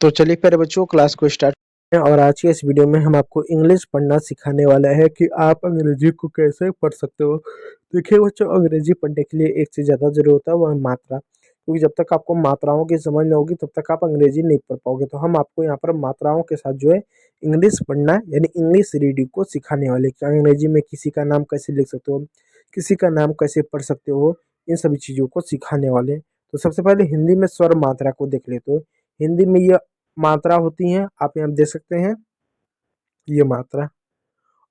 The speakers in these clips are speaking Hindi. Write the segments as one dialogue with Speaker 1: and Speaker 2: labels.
Speaker 1: तो चलिए प्यारे बच्चों क्लास को स्टार्ट करें और आज के इस वीडियो में हम आपको इंग्लिश पढ़ना सिखाने वाला है कि आप अंग्रेजी को कैसे पढ़ सकते हो। देखिए बच्चों, अंग्रेजी पढ़ने के लिए एक चीज़ ज़्यादा जरूरी होता है, वह है मात्रा। क्योंकि जब तक आपको मात्राओं की समझ न होगी तब तक आप अंग्रेजी नहीं पढ़ पाओगे। तो हम आपको यहाँ पर मात्राओं के साथ जो है इंग्लिश पढ़ना यानी इंग्लिश रीडिंग को सिखाने वाले कि अंग्रेजी में किसी का नाम कैसे लिख सकते हो, किसी का नाम कैसे पढ़ सकते हो, इन सभी चीज़ों को सिखाने वाले। तो सबसे पहले हिंदी में स्वर मात्रा को देख लेते हो। हिंदी में ये मात्रा होती हैं, आप यहाँ देख सकते हैं ये मात्रा,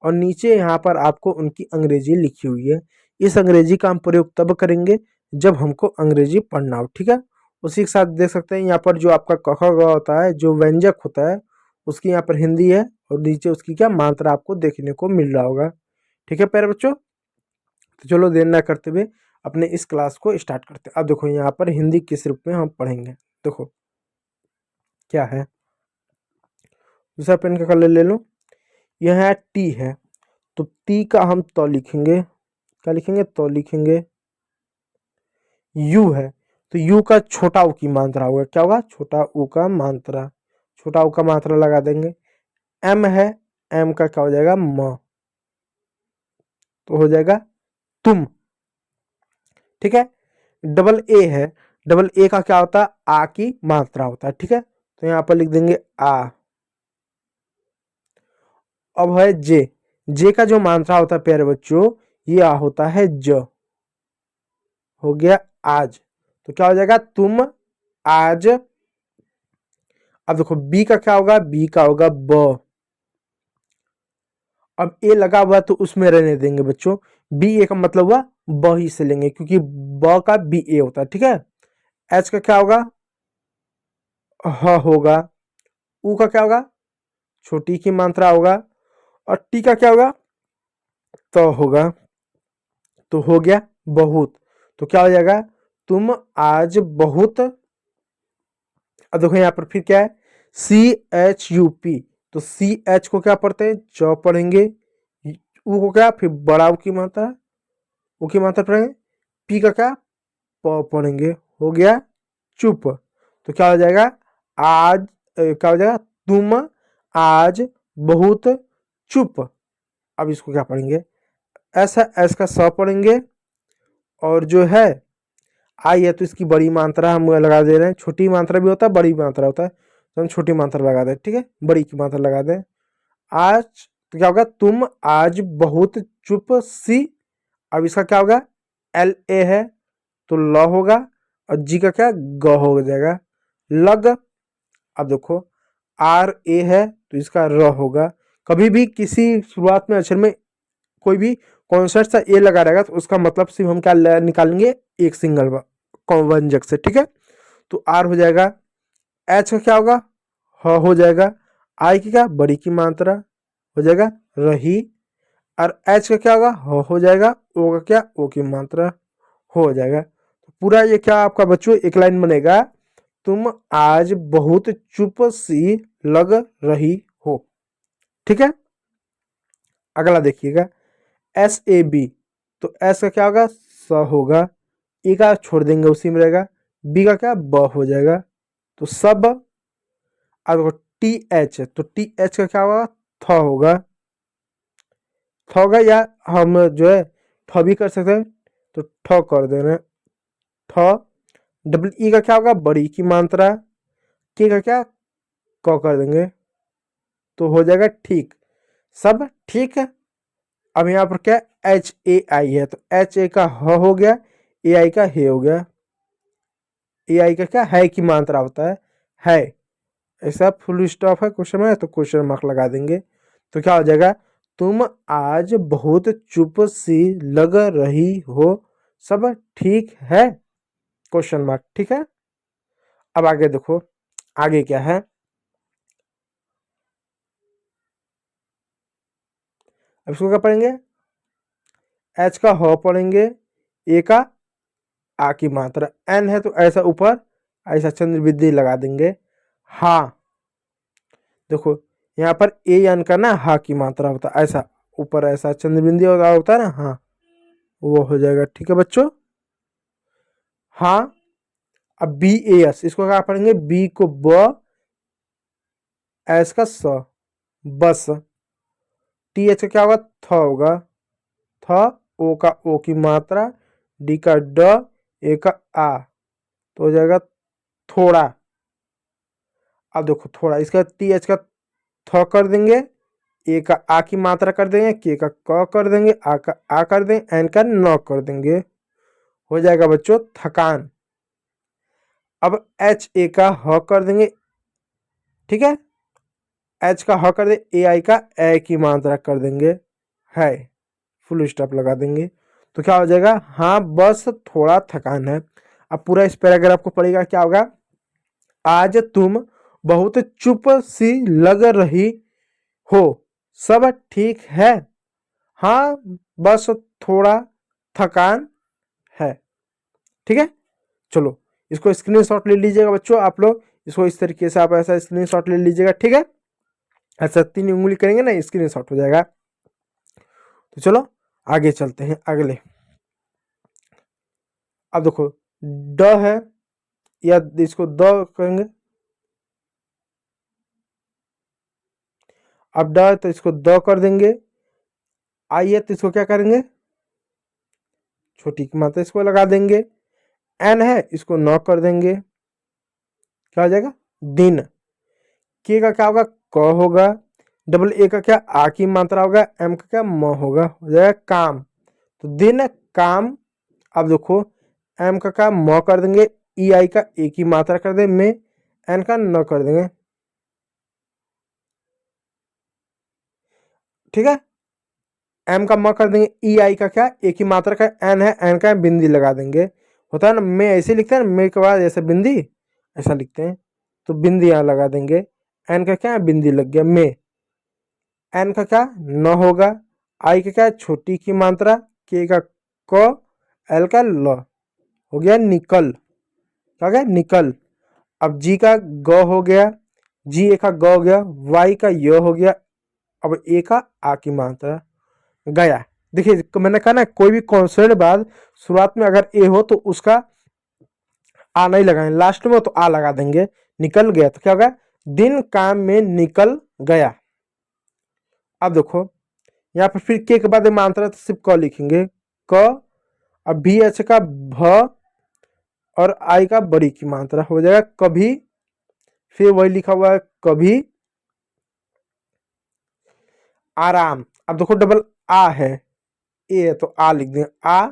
Speaker 1: और नीचे यहाँ पर आपको उनकी अंग्रेजी लिखी हुई है। इस अंग्रेजी का हम प्रयोग तब करेंगे जब हमको अंग्रेजी पढ़ना हो, ठीक है। उसी के साथ देख सकते हैं यहाँ पर जो आपका क ख ग होता है, जो व्यंजक होता है, उसकी यहाँ पर हिंदी है और नीचे उसकी क्या मात्रा आपको देखने को मिल रहा होगा। ठीक है प्यारे बच्चों, तो चलो देर ना करते हुए अपने इस क्लास को स्टार्ट करते हैं। अब देखो यहाँ पर हिंदी किस रूप में हम पढ़ेंगे। देखो क्या है, दूसरा पेन का कलर ले लो। यह है टी है, तो टी का हम तो लिखेंगे, क्या लिखेंगे, तो लिखेंगे। यू है, तो यू का छोटा ऊ की मात्रा होगा, क्या होगा, छोटा ऊ का मात्रा, छोटा ऊ का मात्रा लगा देंगे। एम है, एम का क्या हो जाएगा, म, तो हो जाएगा तुम। ठीक है। डबल ए है, डबल ए का क्या होता है, आ की मात्रा होता है, ठीक है। तो यहाँ पर लिख देंगे आ। अब है जे, जे का जो मात्रा होता है प्यारे बच्चों, ये आ होता है ज, हो गया आज। तो क्या हो जाएगा, तुम आज। अब देखो बी का क्या होगा, बी का होगा ब। अब ए लगा हुआ तो उसमें रहने देंगे बच्चों, बी ए का मतलब हुआ ब ही से लेंगे क्योंकि ब का बी ए होता है, ठीक है। एच का क्या होगा, ह होगा। ऊ का क्या होगा, छोटी की मात्रा होगा। और टी का क्या होगा, तो होगा। तो हो गया बहुत। तो क्या हो जाएगा, तुम आज बहुत। अब देखो यहाँ पर फिर क्या है, सी एच यू पी, तो सी एच को क्या पढ़ते हैं, च पढ़ेंगे। ऊ को क्या, फिर बड़ा ऊ की मात्रा, ऊ की मात्रा पढ़ेंगे। पी का क्या, प पढ़ेंगे, हो गया चुप। तो क्या हो जाएगा, आज क्या हो जाएगा, तुम आज बहुत चुप। अब इसको क्या पढ़ेंगे, ऐसा एस का स पढ़ेंगे। और जो है आई है तो इसकी बड़ी मात्रा हम लगा दे रहे हैं, छोटी मात्रा भी होता है बड़ी मात्रा होता है, तो हम छोटी मात्रा लगा दें, ठीक है, बड़ी की मात्रा लगा दें। आज तो क्या होगा, तुम आज बहुत चुप सी। अब इसका क्या होगा, एल ए है तो ल होगा, और जी का क्या, ग हो जाएगा, लग। अब देखो आर ए है तो इसका र होगा। कभी भी किसी शुरुआत में अक्षर में कोई भी कॉन्सर्ट सा ए लगा रहेगा तो उसका मतलब सिर्फ हम क्या निकालेंगे, एक सिंगल व्यंजक से, ठीक है। तो आर हो जाएगा। एच का क्या होगा, ह हो जाएगा। आई की क्या, बड़ी की मात्रा हो जाएगा रही। और एच का क्या होगा, ह हो जाएगा। ओ का क्या, ओ की मात्रा हो जाएगा। तो पूरा ये क्या आपका बच्चों एक लाइन बनेगा, तुम आज बहुत चुप सी लग रही हो, ठीक है। अगला देखिएगा, एस ए बी, तो एस का क्या होगा, स होगा। ए का छोड़ देंगे उसी में रहेगा। बी का क्या, ब हो जाएगा, तो सब। अब टी एच, तो टी एच का क्या होगा, थ होगा, थ होगा, या हम जो है ठ भी कर सकते हैं तो ठ कर दे रहे हैं, ठ। डबल ई का क्या होगा, बड़ी की मात्रा। के का क्या, क कर देंगे, तो हो जाएगा ठीक, सब ठीक है। अब यहाँ पर क्या, एच ए आई है, तो एच ए का ह हो गया, ए आई का हे हो गया। ए आई का क्या, है की मात्रा होता है। ऐसा फुल स्टॉप है क्वेश्चन में तो क्वेश्चन मार्क लगा देंगे। तो क्या हो जाएगा, तुम आज बहुत चुप सी लग रही हो, सब ठीक है, क्वेश्चन मार्क, ठीक है। अब आगे देखो, आगे क्या है, अब इसको क्या पढ़ेंगे, एच का ह पढ़ेंगे, ए का आ की मात्रा, एन है तो ऐसा ऊपर ऐसा चंद्र बिंदी लगा देंगे। हाँ देखो यहाँ पर ए एन का ना हा की मात्रा होता है, ऐसा ऊपर ऐसा चंद्र बिंदी होता है ना, हाँ वो हो जाएगा, ठीक है बच्चों। हाँ अब बी ए एस, इसको क्या पढ़ेंगे, बी को ब, एस का स, बस। टी एच का क्या होगा, थ होगा, थ। ओ का ओ की मात्रा, डी का ड, ए का आ, तो हो जाएगा थोड़ा। अब देखो थोड़ा, इसका टी एच का थ कर देंगे, ए का आ की मात्रा कर देंगे, के का क कर देंगे, आ का आ कर देंगे, एन का न कर देंगे, हो जाएगा बच्चों थकान। अब एच ए का ह कर देंगे, ठीक है, एच का ह कर दे, ए आई का ए की मात्रा कर देंगे, है, फुल स्टॉप लगा देंगे, तो क्या हो जाएगा, हाँ बस थोड़ा थकान है। अब पूरा इस पैराग्राफ को पढ़ेगा, क्या होगा, आज तुम बहुत चुप सी लग रही हो, सब ठीक है, हाँ बस थोड़ा थकान है। ठीक है, चलो इसको स्क्रीनशॉट ले लीजिएगा बच्चों, आप लोग इसको इस तरीके से आप ऐसा स्क्रीनशॉट ले लीजिएगा, ठीक है, ऐसा 3 उंगली करेंगे ना, स्क्रीनशॉट हो जाएगा। तो चलो आगे चलते हैं अगले। अब देखो ड है, या इसको द करेंगे, अब ड है तो इसको द कर देंगे, आई है तो इसको क्या करेंगे, छोटी की मात्रा इसको लगा देंगे, एन है इसको न कर देंगे, क्या हो जाएगा, दिन। के का क्या होगा, क होगा, डबल ए का क्या, आ की मात्रा होगा, एम का क्या, म होगा, हो जाएगा काम। तो दिन काम। अब देखो एम का क्या, म कर देंगे, ई आई का ए की मात्रा कर देंगे, में एन का न कर देंगे, ठीक है, एम का म कर देंगे, ई आई का क्या, ए की मात्रा का एन है, एन का बिंदी लगा देंगे, होता है ना, मैं ऐसे लिखते हैं ना, मे के बाद ऐसे बिंदी ऐसा लिखते हैं, तो बिंदी यहाँ लगा देंगे, एन का क्या, बिंदी लग गया, में। एन का क्या, न होगा, आई का क्या, छोटी की मात्रा, के का क, एल का ल, हो गया निकल, क्या हो गया, निकल। अब जी का ग हो गया, जी ए का ग हो गया, वाई का य हो गया, अब ए का आ की मात्रा, गया। देखिए मैंने कहा ना, कोई भी कॉन्सोनेंट बाद शुरुआत में अगर ए हो तो उसका आ नहीं लगाएंगे, लास्ट में तो आ लगा देंगे, निकल गया, तो क्या होगा, दिन काम में निकल गया। अब देखो यहाँ पर फिर के बाद मात्रा तो सिर्फ क लिखेंगे, क। अब भी एच का भ, और आई का बड़ी की मात्रा, हो जाएगा कभी, फिर वही लिखा हुआ है कभी आराम। अब देखो डबल आ है, ए है तो आ लिख देंगे, आ,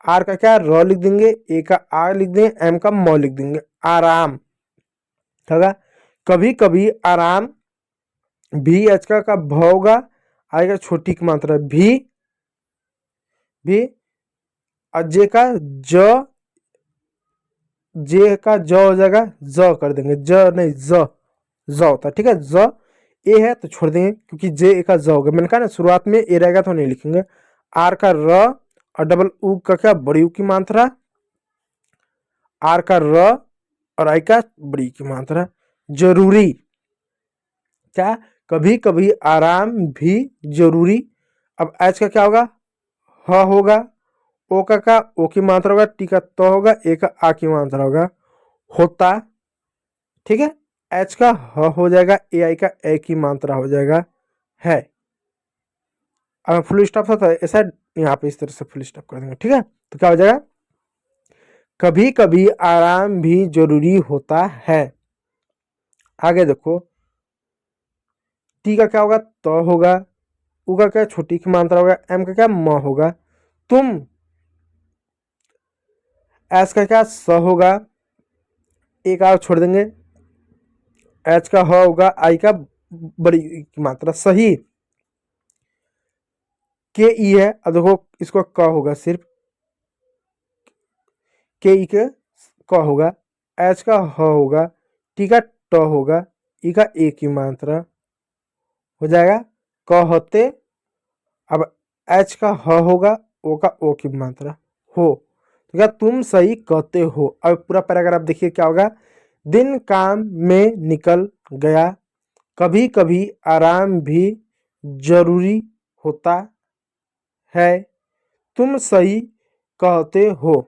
Speaker 1: आर का क्या, र लिख देंगे, ए का आ लिख देंगे, एम का म लिख देंगे, आराम, होगा कभी कभी आराम। भी एच का भ होगा, आएगा छोटी की मात्रा भी, और जे का ज, जे का ज हो जाएगा, ज कर देंगे, ज नहीं ज होता है, ठीक है, ज। ए है तो छोड़ देंगे क्योंकि जे ए का ज हो गया, मैंने कहा ना शुरुआत में ए रहेगा तो नहीं लिखेंगे। आर का र, और डबल उ का क्या, बड़ी उ की मात्रा, आर का र, और आई का बड़ी की मात्रा, जरूरी, क्या, कभी कभी आराम भी जरूरी। अब एच का क्या होगा, ह होगा, ओ का ओ की मात्रा होगा, टी का तो होगा, ए का आ की मात्रा होगा, होता, ठीक है, एच का ह हो जाएगा, ए आई का ए की मात्रा हो जाएगा, है। अगर फुल स्टॉप था तो ऐसा यहाँ पे इस तरह से फुल स्टॉप कर देंगे, ठीक है, तो क्या हो जाएगा, कभी कभी आराम भी जरूरी होता है। आगे देखो टी का क्या होगा, तो होगा, उ का क्या, छोटी की मात्रा होगा, एम का क्या, म होगा, तुम, एस का क्या, स होगा, एक आर छोड़ देंगे, एच का ह होगा, आई का बड़ी की मात्रा, सही। के ई है, अब देखो इसको क होगा सिर्फ, के ई के क होगा, एच का ह होगा, टी का ट होगा, ई का ए की मात्रा, हो जाएगा कहते। अब एच का ह होगा, ओ का ओ की मात्रा, हो, तो क्या तुम सही कहते हो। अब पूरा पैराग्राफ देखिए क्या होगा, दिन काम में निकल गया, कभी कभी आराम भी जरूरी होता है, तुम सही कहते हो,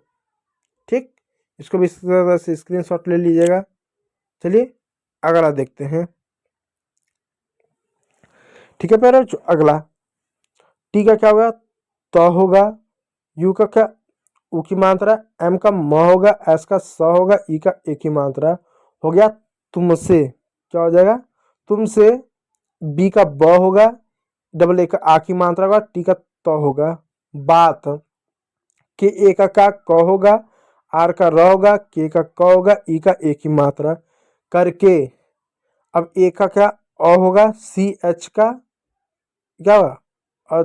Speaker 1: ठीक। इसको भी इस तरह से स्क्रीनशॉट ले लीजिएगा। चलिए अगला देखते हैं। ठीक है प्यारे बच्चों। अगला टी का क्या होगा, त होगा। यू का क्या, ऊ की मात्रा। एम का म होगा। एस का स होगा। ई का ए की मात्रा। हो गया तुमसे, क्या हो जाएगा, तुमसे। बी का ब होगा। डबल ए का आ की मात्रा होगा। टी का त होगा। बात, के ए का क होगा। आर का र होगा। के का क होगा। ई का ए की मात्रा। करके, अब ए का क्या अ होगा। सी एच का क्या होगा,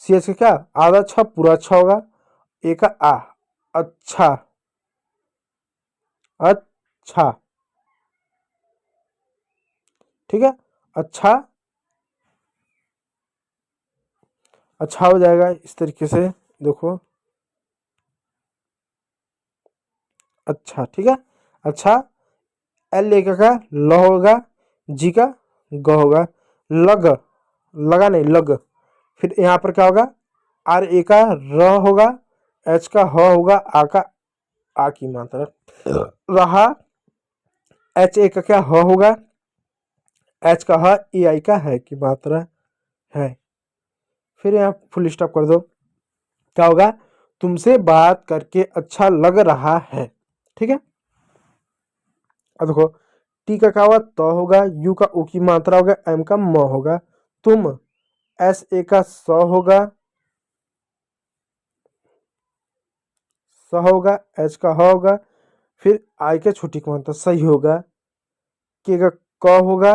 Speaker 1: सी एच का क्या, आधा अच्छा पूरा अच्छा होगा। ए का आ, अच्छा, अच्छा, ठीक है, अच्छा, अच्छा हो जाएगा इस तरीके से, देखो, अच्छा, ठीक है, अच्छा। एल ए का ल होगा। जी का ग होगा। लग, लगा नहीं, लग। फिर यहाँ पर क्या होगा, आर ए का र होगा। एच का ह होगा। आ का आ की मात्रा। रहा, एच ए का क्या ह होगा। एच का ह, ए आई का है की मात्रा है। फिर यहाँ फुल स्टॉप कर दो। क्या होगा, तुमसे बात करके अच्छा लग रहा है। ठीक है, अब देखो टी का क्या होगा, तो होगा। यू का ऊ की मात्रा होगा। एम का म होगा। तुम, एस ए का स होगा। स होगा। एच का ह होगा। फिर आई के छोटी की मात्रा सही होगा। के का क होगा।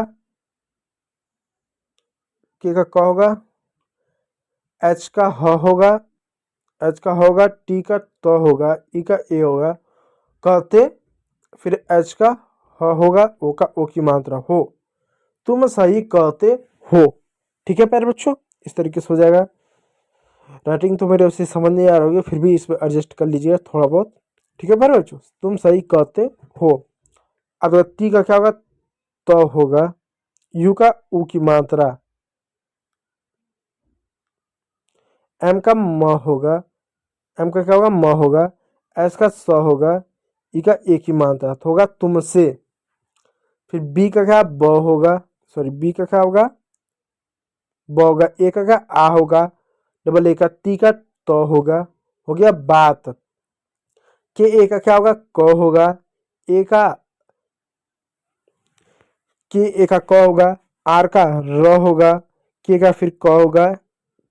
Speaker 1: के का क होगा। एच का ह होगा। एच का होगा। टी का त होगा। ई का ए होगा। कहते, फिर एच का ह होगा। ओ का ओ की मात्रा हो। तुम सही कहते हो। ठीक है प्यारे बच्चों, इस तरीके से हो जाएगा। राइटिंग तो मेरे उसे समझ नहीं आ रही होगी, फिर भी इस पर एडजस्ट कर लीजिएगा थोड़ा बहुत। ठीक है प्यारे बच्चों, तुम सही कहते हो। अब टी का क्या होगा, तो होगा। यू का ऊ की मात्रा। एम का म होगा। एम का क्या होगा, म होगा। एस का स होगा। ई का ए की मात्रा तो होगा तुमसे। फिर बी का क्या, ब होगा। सॉरी, बी का क्या होगा, ब होगा। ए का क्या, आ होगा। डबल ए का टी का तो होगा। हो गया बात। के ए का क्या होगा, क होगा। ए का, के ए का क होगा। आर का र होगा। के का फिर क होगा।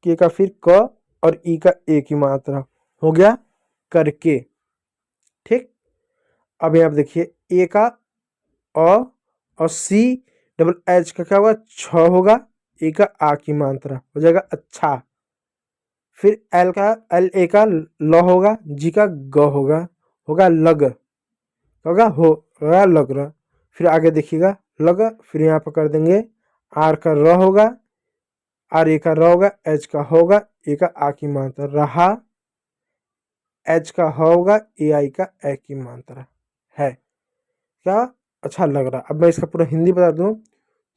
Speaker 1: के का फिर क, और ई का ए की मात्रा। हो गया करके। ठीक, अब यहाँ पे देखिए ए का अ, और सी डबल एच का क्या होगा, छ होगा। ए का आ की मात्रा हो जाएगा अच्छा। फिर एल का, एल ए का ल होगा। जी का ग होगा। होगा लग, होगा लग रहा। फिर आगे देखिएगा लग। फिर यहाँ पर कर देंगे आर का र होगा। आर ए का र होगा। एच का होगा। ए का आ की मात्रा रहा। एच का होगा। ए आई का ए की मात्रा है। क्या, अच्छा लग रहा। अब मैं इसका पूरा हिंदी बता दूं।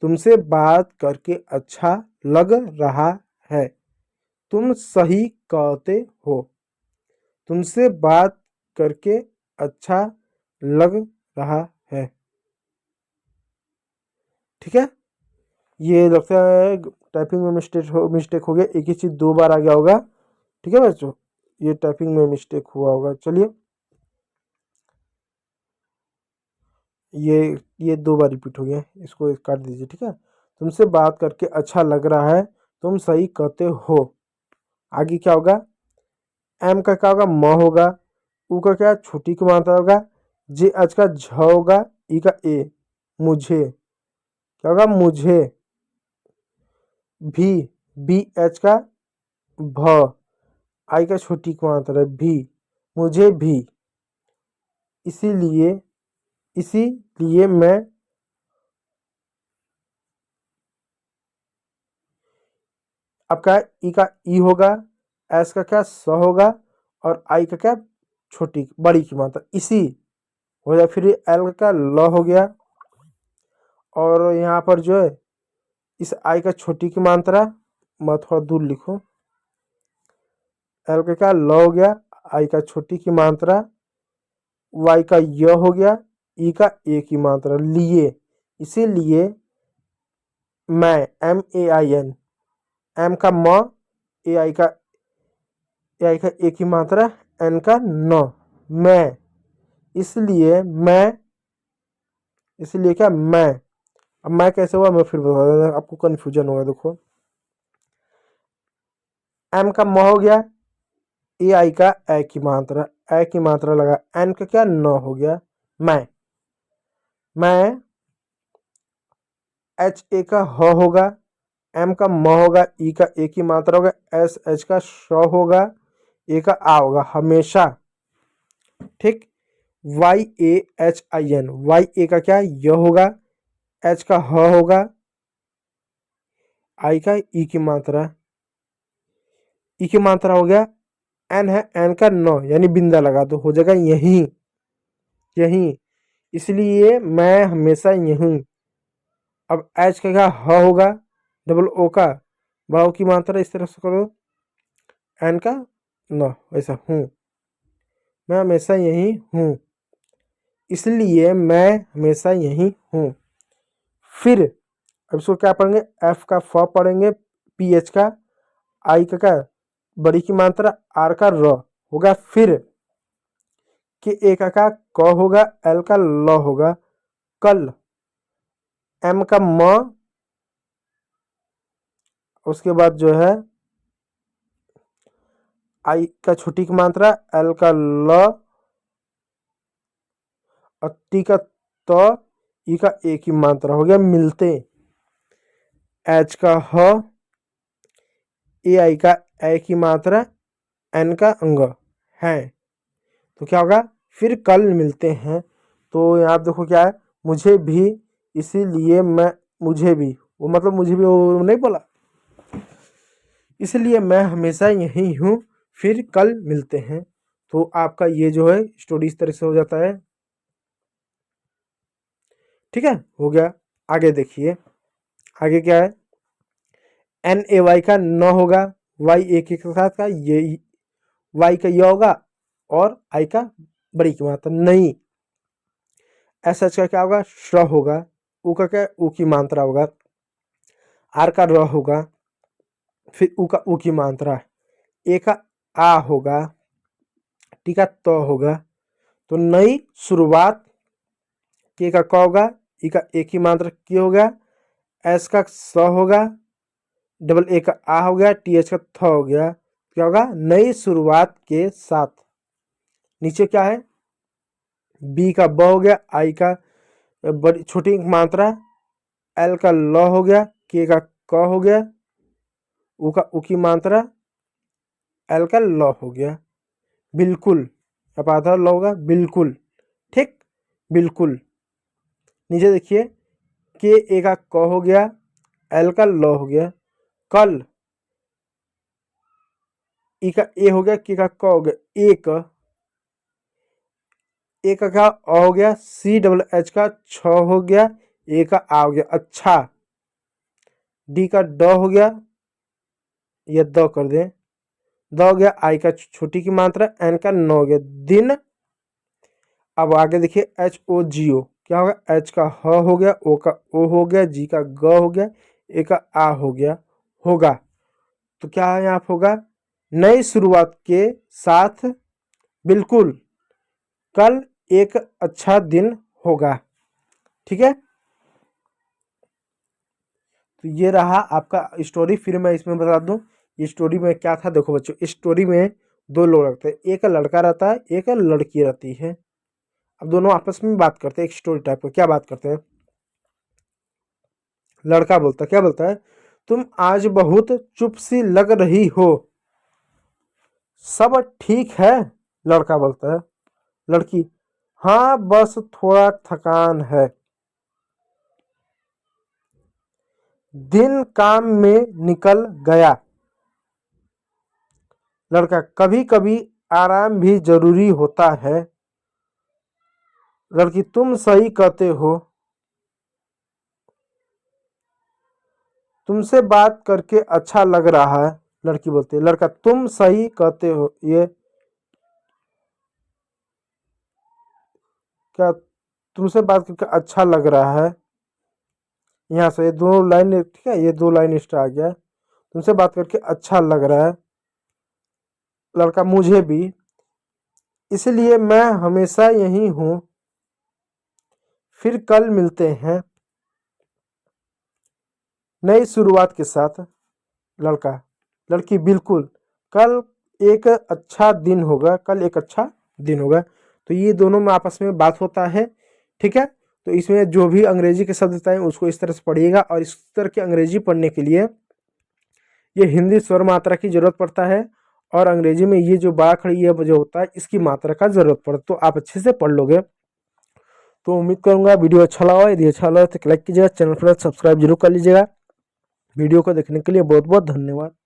Speaker 1: तुमसे बात करके अच्छा लग रहा है। तुम सही कहते हो। तुमसे बात करके अच्छा लग रहा है। ठीक है, ये लगता है टाइपिंग में मिस्टेक हो गया। एक ही चीज दो बार आ गया होगा। ठीक है बच्चों, ये टाइपिंग में मिस्टेक हुआ होगा। चलिए, ये दो बार रिपीट हो गया, इसको काट दीजिए। ठीक है, तुमसे बात करके अच्छा लग रहा है। तुम सही कहते हो। आगे क्या होगा, एम का क्या होगा, म होगा। ऊ का क्या, छोटी की मात्रा होगा। जे एच का झ होगा। ई का ए, मुझे, क्या होगा, मुझे। भी, बी एच का भ, आई का छोटी की मात्रा है भी, मुझे भी। इसीलिए, इसीलिए मैं, आपका ई का ई होगा। एस का क्या, स होगा। और आई का क्या, छोटी बड़ी की मात्रा इसी हो जाए। फिर एल का ल हो गया। और यहाँ पर जो है इस आई का छोटी की मात्रा, मैं थोड़ा दूर लिखूं। एल का क्या, ल हो गया। आई का छोटी की मात्रा। वाई का य हो गया। ई का ए की मात्रा लिए, इसीलिए मैं, MAIN, एम का म, ए का एक ही मात्रा, एन का न, मैं, इसलिए मैं, इसलिए क्या मैं। अब मैं कैसे हुआ मैं फिर बता देता, आपको कंफ्यूजन होगा। देखो एम का म हो गया, ए का ए की मात्रा लगा, एन का क्या न हो गया, मैं, ए का ह होगा, एम का म होगा, ई का एक ही मात्रा होगा, एच का श होगा, ए का आ होगा हमेशा। ठीक, YAHIN, ए का क्या य होगा, एच का ह होगा, आई का ई की मात्रा, ई की मात्रा हो गया, एन है, एन का न, यानी बिंदा लगा दो, हो जाएगा यहीं, यहीं, इसलिए मैं हमेशा यहीं। अब एच का क्या ह होगा, डबल ओ का वाव की मात्रा, इस तरह से करो, एन का न, ऐसा हूँ, मैं हमेशा यहीं हूँ, इसलिए मैं हमेशा यहीं हूँ। फिर अब इसको क्या पढ़ेंगे, एफ का फ पढ़ेंगे, PH का, आई का क्या बड़ी की मात्रा, आर का र होगा, फिर कि ए का क होगा, एल का ल होगा, कल, एम का म, उसके बाद जो है आई का छोटी की मात्रा, एल का ल, और टी का त, ई का ए की मात्रा हो गया मिलते, एच का ह, ए आई का ए की मात्रा, एन का अंग है, तो क्या होगा, फिर कल मिलते हैं। तो यहाँ देखो क्या है, मुझे भी, इसीलिए मैं, मुझे भी, वो मतलब मुझे भी वो नहीं बोला, इसलिए मैं हमेशा यहीं हूँ, फिर कल मिलते हैं। तो आपका ये जो है स्टोरी इस तरह से हो जाता है। ठीक है, हो गया। आगे देखिए, आगे क्या है, NAY का न होगा, YA के साथ का ये Y का य होगा, और आई का बड़ी की मात्रा नहीं, SH का क्या होगा, श होगा, उ का क्या उ की मात्रा होगा, आर का र होगा, फिर उ का उ की मात्रा, ए का आ होगा, टी का त होगा, तो नई शुरुआत, के का क होगा, ई का एक ही मात्रा की हो गया, एस का स होगा, डबल ए का आ हो गया, TH का थ हो गया, क्या होगा, नई शुरुआत के साथ। नीचे क्या है, बी का ब हो गया, आई का बड़ी छोटी मात्रा, एल का ल हो गया, के का क हो गया, उ का उ की मात्रा, एल का ल हो गया, बिल्कुल, अब आधा ल होगा, बिल्कुल, ठीक, बिल्कुल। नीचे देखिए, के ए का क हो गया, एल का ल हो गया, कल, ई का ए हो गया, के का क हो गया, एक, ए का क्या अ हो गया, सी डबल एच का छ हो गया, ए का आ हो गया, अच्छा, डी का ड हो गया, ये द कर दें, द हो गया, आई का छोटी की मात्रा, एन का न हो गया, दिन। अब आगे देखिए, HOGO क्या होगा, एच का ह हो गया, ओ का ओ हो गया, जी का ग हो गया, ए का आ हो गया, होगा, तो क्या है यहाँ होगा, नई शुरुआत के साथ, बिल्कुल, कल एक अच्छा दिन होगा। ठीक है, तो ये रहा आपका स्टोरी। फिर मैं इसमें बता दूं ये स्टोरी में क्या था। देखो बच्चों, इस स्टोरी में दो लोग रहते हैं, एक लड़का रहता है, एक लड़की रहती है। अब दोनों आपस में बात करते हैं, एक स्टोरी टाइप का। क्या बात करते हैं, लड़का बोलता है, क्या बोलता है, तुम आज बहुत चुप सी लग रही हो, सब ठीक है। लड़का बोलता है, लड़की, हाँ बस थोड़ा थकान है, दिन काम में निकल गया। लड़का, कभी कभी आराम भी जरूरी होता है। लड़की, तुम सही कहते हो, तुमसे बात करके अच्छा लग रहा है। लड़की बोलती है, लड़का, तुम सही कहते हो, ये क्या, तुमसे बात करके अच्छा लग रहा है। यहाँ से ये दो लाइन, ठीक है, ये 2 लाइन एक्स्ट्रा आ गया। तुमसे बात करके अच्छा लग रहा है लड़का, मुझे भी, इसलिए मैं हमेशा यहीं हूँ, फिर कल मिलते हैं नई शुरुआत के साथ। लड़का, लड़की, बिल्कुल, कल एक अच्छा दिन होगा, कल एक अच्छा दिन होगा। तो ये दोनों में आपस में बात होता है, ठीक है। तो इसमें जो भी अंग्रेजी के शब्द बताएं उसको इस तरह से पढ़िएगा, और इस तरह की अंग्रेजी पढ़ने के लिए ये हिंदी स्वर मात्रा की जरूरत पड़ता है, और अंग्रेजी में ये जो बा खड़ी ये जो होता है इसकी मात्रा का जरूरत पड़ता है, तो आप अच्छे से पढ़ लोगे। तो उम्मीद करूंगा वीडियो अच्छा लगा, यदि अच्छा लगा तो लाइक कीजिएगा, चैनल पर सब्सक्राइब जरूर कर लीजिएगा। वीडियो को देखने के लिए बहुत बहुत धन्यवाद।